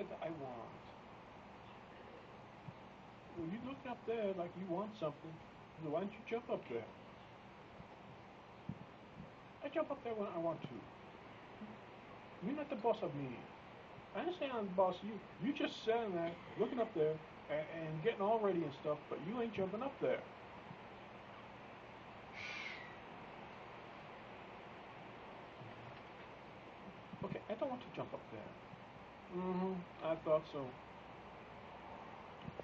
said that I want. Well, you look up there like you want something. So why don't you jump up there? I jump up there when I want to. You're not the boss of me. I understand I'm the boss of you. You just sitting there, looking up there, and getting all ready and stuff, but you ain't jumping up there. Okay, I don't want to jump up there. I thought so.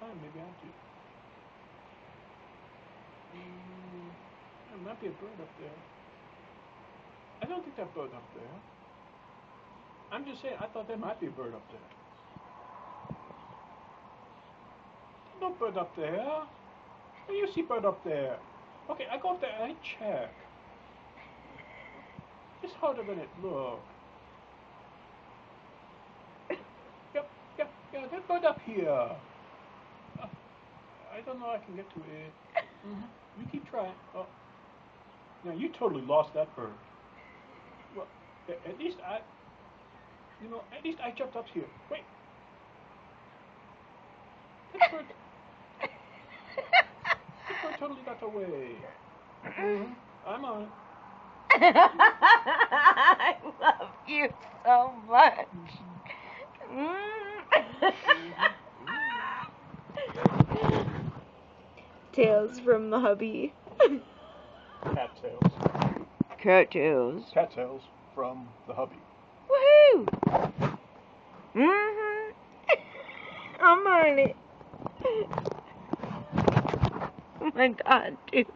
Maybe I do. There might be a bird up there. I don't think that bird up there. I'm just saying, I thought there might be a bird up there. No bird up there. Do you see bird up there? Okay, I go up there and I check. Just hold a minute, look. Yeah, that bird up here. I don't know I can get to it. You keep trying. Oh. Now, you totally lost that bird. Well, at least I jumped up here. Wait. That bird totally got away. I'm on it. I love you so much. Tales from the hubby. Cat tails. Cat tails. Cat tails from the hubby. Woohoo! I'm on it. Oh my god, dude.